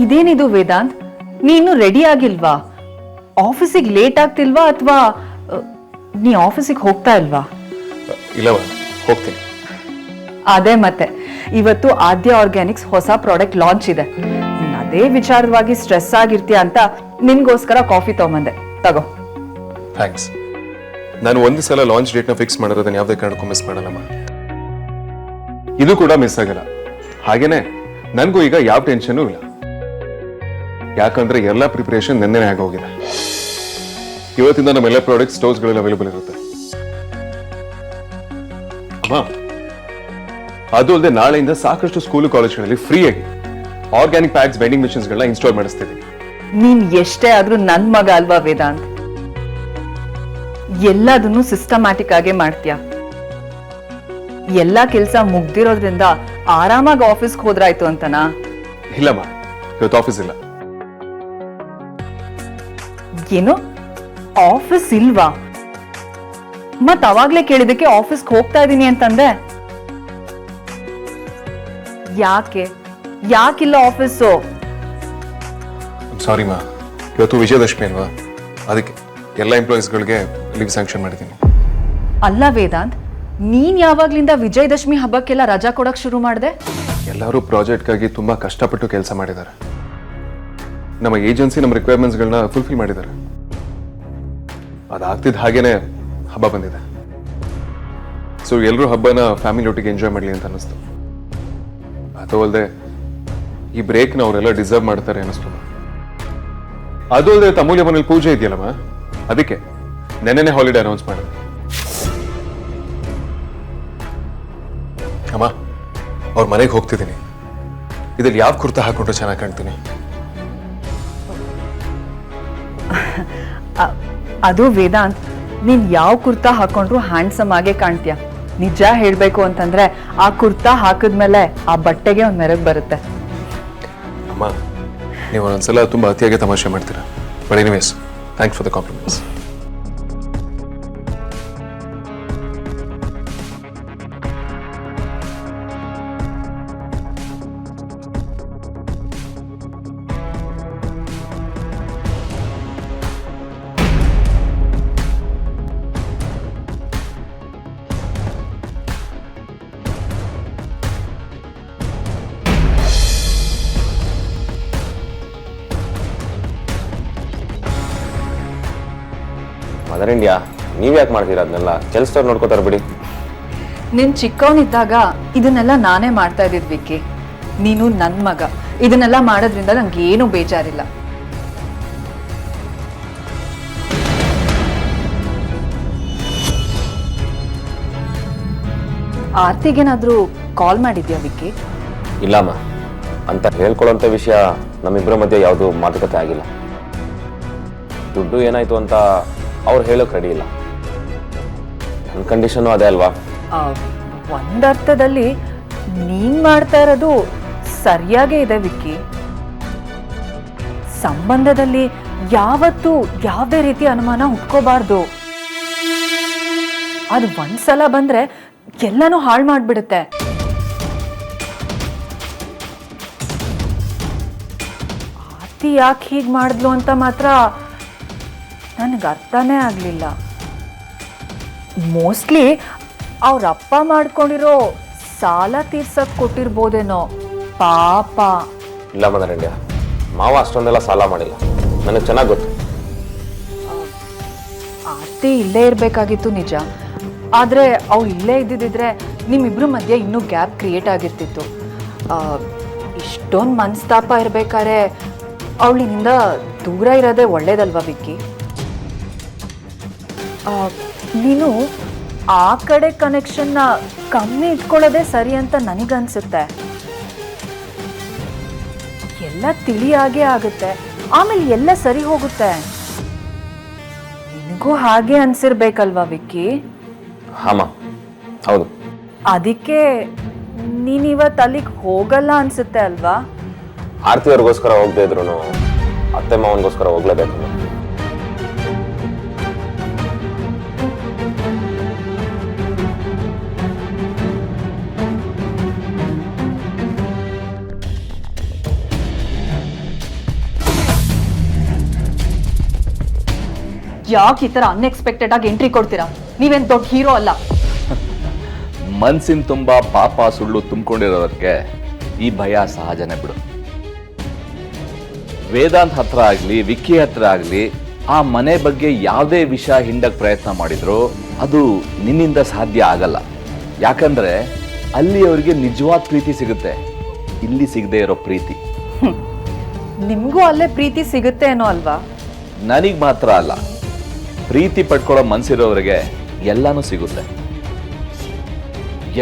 ಇದೇನಿದು ವೇದಾಂತ್, ನೀನು ರೆಡಿ ಆಗಿಲ್ವಾ? ಆಫೀಸಿಗೆ ಲೇಟ್ ಆಗ್ತಿಲ್ವಾ ಅಥವಾ ನೀ ಆಫೀಸಿಗೆ ಹೋಗ್ತಾ ಇಲ್ವಾ? ಇಲ್ಲವ, ಹೋಗ್ತೀನಿ. ಅದೇ ಮತ್ತೆ, ಇವತ್ತು ಆದ್ಯ ಆರ್ಗ್ಯಾನಿಕ್ಸ್ ಹೊಸ ಪ್ರಾಡಕ್ಟ್ ಲಾಂಚ್ ಇದೆ. ಅದೇ ವಿಚಾರವಾಗಿ ಸ್ಟ್ರೆಸ್ ಆಗಿರ್ತೀಯ ಅಂತ ನಿನ್ಗೋಸ್ಕರ ಕಾಫಿ ತಗೊಂಬಂದೆ, ತಗೋ. ಥ್ಯಾಂಕ್ಸ್. ನಾನು ಒಂದು ಸಲ ಲಾಂಚ್ ಡೇಟ್ನ ಫಿಕ್ಸ್ ಮಾಡಿರೋದನ್ನ ಯಾವುದೇ ಕಾರಣಕ್ಕೂ ಮಿಸ್ ಮಾಡಲ್ಲಮ್ಮ. ಇದು ಕೂಡ ಮಿಸ್ ಆಗಲ್ಲ. ಹಾಗೇನೆ ನನಗೂ ಈಗ ಯಾವ ಟೆನ್ಷನ್ ಇಲ್ಲ, ಯಾಕಂದ್ರೆ ಎಲ್ಲ ಪ್ರಿಪರೇಷನ್ ನೆನ್ನೆನೇ ಆಗೋಗಿದೆ. ಇವತ್ತಿಂದ ನಮ್ಮೆಲ್ಲ ಪ್ರಾಡಕ್ಟ್ ಸ್ಟೋರ್ಸ್ಗಳಲ್ಲಿ ಅವೈಲೇಬಲ್ ಇರುತ್ತೆ. ಅಮ್ಮ, ಅದು ಅಲ್ಲದೆ ನಾಳೆಯಿಂದ ಸಾಕಷ್ಟು ಸ್ಕೂಲು ಕಾಲೇಜ್ಗಳಲ್ಲಿ ಫ್ರೀ ಆಗಿ ಆರ್ಗ್ಯಾನಿಕ್ ಪ್ಯಾಕ್ಸ್ ವೆಂಡಿಂಗ್ ಮಿಷನ್ಸ್ಗಳನ್ನ ಇನ್ಸ್ಟಾಲ್ ಮಾಡಿಸ್ತಿದ್ದೀನಿ. ನೀನ್ ಎಷ್ಟೇ ಆದ್ರೂ ನನ್ ಮಗ ಅಲ್ವಾ ವೇದಾಂತ್? ಎಲ್ಲದನ್ನು ಸಿಸ್ಟಮ್ಯಾಟಿಕ್ ಆಗಿ ಮಾಡ್ತೀಯ. ಎಲ್ಲಾ ಕೆಲ್ಸ ಮುಗ್ದಿರೋದ್ರಿಂದ ಆರಾಮಾಗಿ ಆಫೀಸ್ಗೆ ಹೋದ್ರಾಯ್ತು ಅಂತನಾ? ಇಲ್ಲಮ್ಮ, ಇವತ್ತು ಆಫೀಸ್ ಇಲ್ಲ. ಏನು, ಆಫೀಸ್ ಇಲ್ವಾ? ಮತ್ ಅವಾಗ್ಲೇ ಕೇಳಿದಕ್ಕೆ ಆಫೀಸ್ಗೆ ಹೋಗ್ತಾ ಇದೀನಿ ಅಂತಂದೆ. ಯಾಕಿಲ್ಲ ಆಫೀಸು? ಸಾರಿ ಮಾ, ಇವತ್ತು ವಿಜಯದಶಮಿ ಅಲ್ವಾ, ಅದಕ್ಕೆ ಎಲ್ಲ ಎಂಪ್ಲಾಯೀಸ್ಗಳಿಗೆ ಲೀವ್ ಸ್ಯಾಂಕ್ಷನ್ ಮಾಡಿದ್ದೀನಿ. ಅಲ್ಲ ವೇದಾಂತ್, ನೀನ್ ಯಾವಾಗ್ಲಿಂದ ವಿಜಯದಶಮಿ ಹಬ್ಬಕ್ಕೆಲ್ಲ ರಜಾ ಕೊಡಕ್ ಶುರು ಮಾಡಿದೆ? ಎಲ್ಲರೂ ಪ್ರಾಜೆಕ್ಟ್ಗಾಗಿ ತುಂಬಾ ಕಷ್ಟಪಟ್ಟು ಕೆಲಸ ಮಾಡಿದ್ದಾರೆ. ನಮ್ಮ ಏಜೆನ್ಸಿ ನಮ್ಮ ರಿಕ್ವೈರ್ಮೆಂಟ್ಸ್ಗಳನ್ನ ಫುಲ್ಫಿಲ್ ಮಾಡಿದ್ದಾರೆ. ಅದಾಗ್ತಿದ್ದ ಹಾಗೇನೆ ಹಬ್ಬ ಬಂದಿದೆ. ಸೊ ಎಲ್ಲರೂ ಹಬ್ಬನ ಫ್ಯಾಮಿಲಿ ಒಟ್ಟಿಗೆ ಎಂಜಾಯ್ ಮಾಡಲಿ ಅಂತ ಅನ್ನಿಸ್ತು. ಅದು ಅಲ್ಲದೆ ಈ ಬ್ರೇಕ್ನ ಅವರೆಲ್ಲ ಡಿಸರ್ವ್ ಮಾಡ್ತಾರೆ ಅನ್ನಿಸ್ತು. ಅದು ಅಲ್ಲದೆ ತಮೂಲ್ಯ ಮನೇಲಿ ಪೂಜೆ ಇದೆಯಲ್ಲಮ್ಮ, ಅದಕ್ಕೆ ನೆನ್ನೆನೆ ಹಾಲಿಡೇ ಅನೌನ್ಸ್ ಮಾಡಿದೆ. ಅಮ್ಮ, ಅವ್ರ ಮನೆಗೆ ಹೋಗ್ತಿದ್ದೀನಿ. ಇದ್ರಲ್ಲಿ ಯಾವ ಕುರ್ತಾ ಹಾಕೊಂಡ್ರೆ ಚೆನ್ನಾಗಿ ಕಾಣ್ತೀನಿ? ಅದು ವೇದಾಂತ್, ನೀನ್ ಯಾವ ಕುರ್ತಾ ಹಾಕೊಂಡ್ರು ಹ್ಯಾಂಡ್ಸಮ್ ಆಗೇ ಕಾಣ್ತೀಯ. ನಿಜ ಹೇಳ್ಬೇಕು ಅಂತಂದ್ರೆ ಆ ಕುರ್ತಾ ಹಾಕಿದ್ಮೇಲೆ ಆ ಬಟ್ಟೆಗೆ ಒಂದ್ ಮೆರಗ್ ಬರುತ್ತೆ. ಅಮ್ಮ, ನೀವು ಒಂದೊಂದ್ಸಲ ತುಂಬಾ ಅತಿಯಾಗಿ ತಮಾಷೆ ಮಾಡ್ತೀರಾ. But anyways, thanks for the compliments. Mother India, ನೀವ್ ಯಾಕೆ ಮಾಡ್ತೀರಾ ಅದನ್ನೆಲ್ಲ? ಕೆಲಸದವ್ರು ನೋಡ್ಕೋತಾರ ಬಿಡಿ. ನಿನ್ ಚಿಕ್ಕವನಿದ್ದಾಗ ಇದನ್ನೆಲ್ಲ ನಾನೇ ಮಾಡ್ತಾ ಇದ್ದಿದ್ ವಿಕ್ಕಿ. ನೀನು ನನ್ ಮಗ, ಇದನ್ನೆಲ್ಲ ಮಾಡೋದ್ರಿಂದ ನಂಗೆ ಏನು ಬೇಜಾರಿಲ್ಲ. ಆರ್ತಿಗೇನಾದ್ರೂ ಕಾಲ್ ಮಾಡಿದ್ಯಾ ವಿಕ್ಕಿ? ಇಲ್ಲಮ್ಮ, ಅಂತ ಹೇಳ್ಕೊಳ್ಳೋಂಥ ವಿಷಯ ನಮ್ಮಿಬ್ಬರ ಮಧ್ಯೆ ಯಾವುದು ಮಾತುಕತೆ ಆಗಿಲ್ಲ. ದುಡ್ಡು ಏನಾಯ್ತು ಅಂತ ಅವ್ರು ಹೇಳೋಕೆ ರೆಡಿ ಇಲ್ಲ. ನನ್ನ ಕಂಡೀಷನು ಅದೇ ಅಲ್ವಾ? ಒಂದರ್ಥದಲ್ಲಿ ನೀನ್ ಮಾಡ್ತಾ ಇರೋದು ಸರಿಯಾಗೇ ಇದೆ ವಿಕ್ಕಿ. ಸಂಬಂಧದಲ್ಲಿ ಯಾವತ್ತೂ ಯಾವುದೇ ರೀತಿ ಅನುಮಾನ ಹುಟ್ಕೋಬಾರ್ದು. ಅದು ಒಂದ್ಸಲ ಬಂದ್ರೆ ಎಲ್ಲಾನು ಹಾಳು ಮಾಡ್ಬಿಡುತ್ತೆ. ಆರ್ತಿ ಯಾಕೆ ಹೀಗ್ ಮಾಡಿದ್ಲು ಅಂತ ಮಾತ್ರ ನನಗೆ ಅರ್ಥನೇ ಆಗ್ಲಿಲ್ಲ. ಮೋಸ್ಟ್ಲಿ ಅವ್ರ ಅಪ್ಪ ಮಾಡ್ಕೊಂಡಿರೋ ಸಾಲ ತೀರ್ಸಕ್ ಕೊಟ್ಟಿರ್ಬೋದೇನೋ ಪಾಪ. ಇಲ್ಲ ಮದರ್ ಇಂಡಿಯಾ, ಮಾವ ಅಷ್ಟೊಂದೆಲ್ಲ ಸಾಲ ಮಾಡಿಲ್ಲ, ನನಗೆ ಚೆನ್ನಾಗಿ ಗೊತ್ತು. ಆರ್ತಿ ಇಲ್ಲೇ ಇರ್ಬೇಕಾಗಿತ್ತು ನಿಜ, ಆದ್ರೆ ಅವ್ಳು ಇಲ್ಲೇ ಇದ್ದಿದ್ರೆ ನಿಮ್ಮಿಬ್ರ ಮಧ್ಯೆ ಇನ್ನೂ ಗ್ಯಾಪ್ ಕ್ರಿಯೇಟ್ ಆಗಿರ್ತಿತ್ತು. ಇಷ್ಟೊಂದು ಮನಸ್ತಾಪ ಇರ್ಬೇಕಾದ್ರೆ ಅವಳಿನಿಂದ ದೂರ ಇರೋದೇ ಒಳ್ಳೇದಲ್ವಾ ವಿಕ್ಕಿ? ನೀನು ಆ ಕಡೆ ಕನೆಕ್ಷನ್ನ ಕಮ್ಮಿ ಇಟ್ಕೊಳ್ಳೋದೇ ಸರಿ ಅಂತ ನನಗನ್ಸುತ್ತೆ. ಎಲ್ಲ ತಿಳಿಯಾಗೇ ಆಗುತ್ತೆ, ಆಮೇಲೆ ಎಲ್ಲ ಸರಿ ಹೋಗುತ್ತೆ. ನಿನಗೂ ಹಾಗೆ ಅನ್ಸಿರ್ಬೇಕಲ್ವಾ ವಿಕ್ಕಿ? ಹಾಮ, ಹೌದು. ಅದಕ್ಕೆ ನೀನಿವತ್ತು ಅಲ್ಲಿಗೆ ಹೋಗಲ್ಲ ಅನ್ಸುತ್ತೆ ಅಲ್ವಾ? ಆರ್ತಿಯವ್ರಿಗೋಸ್ಕರ ಹೋಗದೆ ಇದ್ರು ಅತ್ತೆ ಮಾವನಿಗೋಸ್ಕರ ಹೋಗ್ಲೇಬೇಕು. ಯಾಕೆ ಈ ಥರ ಅನ್ಎಕ್ಸ್ಪೆಕ್ಟೆಡ್ ಆಗಿ ಎಂಟ್ರಿ ಕೊಡ್ತೀರಾ? ನೀವೇನು ದೊಡ್ಡ ಹೀರೋ ಅಲ್ಲ. ಮನ್ಸಿನ ತುಂಬ ಪಾಪ ಸುಳ್ಳು ತುಂಬಿಕೊಂಡಿರೋದಕ್ಕೆ ಈ ಭಯ ಸಹಜನೇ ಬಿಡು. ವೇದಾಂತ್ ಹತ್ರ ಆಗಲಿ ವಿಕ್ಕಿ ಹತ್ರ ಆಗಲಿ ಆ ಮನೆ ಬಗ್ಗೆ ಯಾವುದೇ ವಿಷಯ ಹಿಂಡಕ್ಕೆ ಪ್ರಯತ್ನ ಮಾಡಿದ್ರು ಅದು ನಿನ್ನಿಂದ ಸಾಧ್ಯ ಆಗಲ್ಲ. ಯಾಕಂದ್ರೆ ಅಲ್ಲಿ ಅವರಿಗೆ ನಿಜವಾದ ಪ್ರೀತಿ ಸಿಗುತ್ತೆ, ಇಲ್ಲಿ ಸಿಗದೆ ಇರೋ ಪ್ರೀತಿ. ನಿಮಗೂ ಅಲ್ಲೇ ಪ್ರೀತಿ ಸಿಗುತ್ತೆ ಏನೋ ಅಲ್ವಾ? ನನಗೆ ಮಾತ್ರ ಅಲ್ಲ, ಪ್ರೀತಿ ಪಡ್ಕೊಳ್ಳೋ ಮನ್ಸಿರೋರಿಗೆ ಎಲ್ಲಾನು ಸಿಗುತ್ತೆ.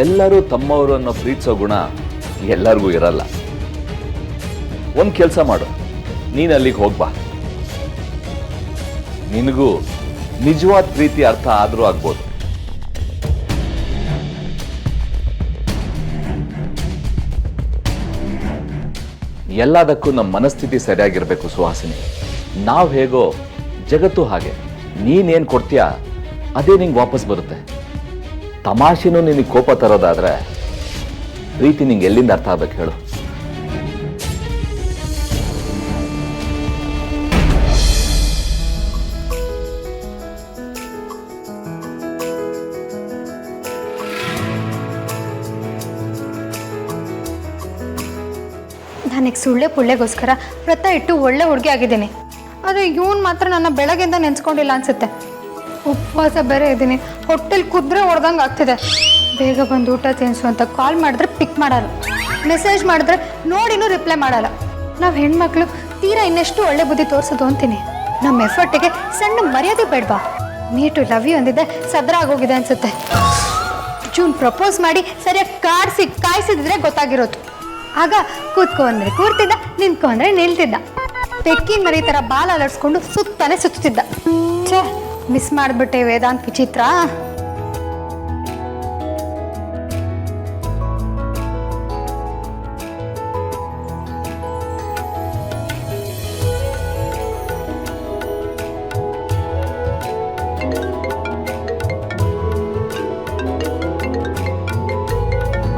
ಎಲ್ಲರೂ ತಮ್ಮವರು ಅನ್ನೋ ಪ್ರೀತಿಸೋ ಗುಣ ಎಲ್ಲರಿಗೂ ಇರಲ್ಲ. ಒಂದು ಕೆಲಸ ಮಾಡು, ನೀನು ಅಲ್ಲಿಗೆ ಹೋಗ್ಬಾ. ನಿನಗೂ ನಿಜವಾದ ಪ್ರೀತಿ ಅರ್ಥ ಆದರೂ ಆಗ್ಬೋದು. ಎಲ್ಲದಕ್ಕೂ ನಮ್ಮ ಮನಸ್ಥಿತಿ ಸರಿಯಾಗಿರ್ಬೇಕು ಸುಹಾಸಿನಿ. ನಾವು ಹೇಗೋ ಜಗತ್ತು ಹಾಗೆ. ನೀನೇನು ಕೊಡ್ತೀಯ ಅದೇ ನಿಂಗೆ ವಾಪಸ್ ಬರುತ್ತೆ. ತಮಾಷೆನೂ ನಿನಗೆ ಕೋಪ ತರೋದಾದ್ರೆ ಪ್ರೀತಿ ನಿಂಗೆ ಎಲ್ಲಿಂದ ಅರ್ಥ ಆಗ್ಬೇಕು ಹೇಳು? ನನಗೆ ಸುಳ್ಳೆ ಪುಳ್ಳೆಗೋಸ್ಕರ ವ್ರತ ಇಟ್ಟು ಒಳ್ಳೆ ಹುಡುಗಿ ಆಗಿದ್ದೀನಿ. ಆದರೆ ಇವನು ಮಾತ್ರ ನನ್ನ ಬೆಳಗ್ಗೆಯಿಂದ ನೆನೆಸ್ಕೊಂಡಿಲ್ಲ ಅನ್ಸುತ್ತೆ. ಉಪವಾಸ ಬೇರೆ ಇದ್ದೀನಿ, ಹೊಟ್ಟೆಲಿ ಕುದ್ರೆ ಹೊಡೆದಂಗೆ ಆಗ್ತಿದೆ. ಬೇಗ ಬಂದು ಊಟ ತಿನ್ನಿಸು ಅಂತ ಕಾಲ್ ಮಾಡಿದ್ರೆ ಪಿಕ್ ಮಾಡಲ್ಲ, ಮೆಸೇಜ್ ಮಾಡಿದ್ರೆ ನೋಡಿನೂ ರಿಪ್ಲೈ ಮಾಡಲ್ಲ. ನಾವು ಹೆಣ್ಮಕ್ಳು ತೀರಾ ಇನ್ನೆಷ್ಟು ಒಳ್ಳೆ ಬುದ್ಧಿ ತೋರಿಸೋದು ಅಂತೀನಿ. ನಮ್ಮ ಎಫರ್ಟಿಗೆ ಸಣ್ಣ ಮರ್ಯಾದೆ ಬೇಡವಾ? ಮೀ ಟು ಲವ್ ಯು ಅಂದಿದ್ದೆ ಸದ್ರ ಆಗೋಗಿದೆ ಅನ್ಸುತ್ತೆ. ಜೂನ್ ಪ್ರಪೋಸ್ ಮಾಡಿ ಸರಿಯಾಗಿ ಕಾಯಿಸಿದ್ರೆ ಗೊತ್ತಾಗಿರೋದು. ಆಗ ಕೂತ್ಕೊ ಅಂದ್ರೆ ಕೂರ್ತಿದ್ದ, ನಿಂತ್ಕೊ ಅಂದ್ರೆ ನಿಲ್ತಿದ್ದ. ಬೆಕ್ಕಿನ ಮರಿ ಥರ ಬಾಲ ಅಲರ್ಸ್ಕೊಂಡು ಸುತ್ತಾನೆ ಸುತ್ತಿದ್ದ. ಛೇ, ಮಿಸ್ ಮಾಡಿಬಿಟ್ಟೆ ವೇದಾಂತ್ ವಿಚಿತ್ರ.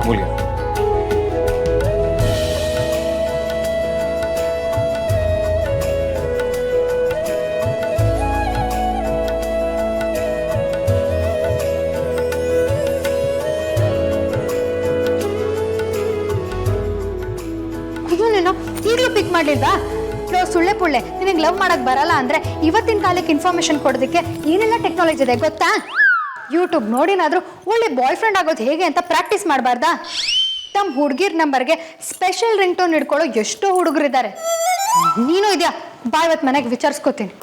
ಅಮೂಲ್ಯ, ಈಗಲೂ ಪಿಕ್ ಮಾಡಲಿಲ್ಲ. ಸುಳ್ಳೆ ಪುಳ್ಳೆ, ನಿನಗೆ ಲವ್ ಮಾಡಕ್ ಬರಲ್ಲ ಅಂದ್ರೆ ಇವತ್ತಿನ ಕಾಲಕ್ಕೆ ಇನ್ಫಾರ್ಮೇಶನ್ ಕೊಡೋದಕ್ಕೆ ಏನೆಲ್ಲ ಟೆಕ್ನಾಲಜಿ ಇದೆ ಗೊತ್ತಾ? ಯೂಟ್ಯೂಬ್ ನೋಡಿನಾದ್ರೂ ಒಳ್ಳೆ ಬಾಯ್ ಫ್ರೆಂಡ್ ಆಗೋದು ಹೇಗೆ ಅಂತ ಪ್ರಾಕ್ಟೀಸ್ ಮಾಡಬಾರ್ದಾ? ತಮ್ಮ ಹುಡುಗಿರ್ ನಂಬರ್ಗೆ ಸ್ಪೆಷಲ್ ರಿಂಗ್ ಟೋನ್ ಹಿಡ್ಕೊಳ್ಳೋ ಎಷ್ಟೋ ಹುಡುಗರಿದ್ದಾರೆ. ನೀನು ಇದೆಯಾ? ಬಾ ಇವತ್ತು ಮನೆಗೆ ವಿಚಾರಿಸ್ಕೋತೀನಿ.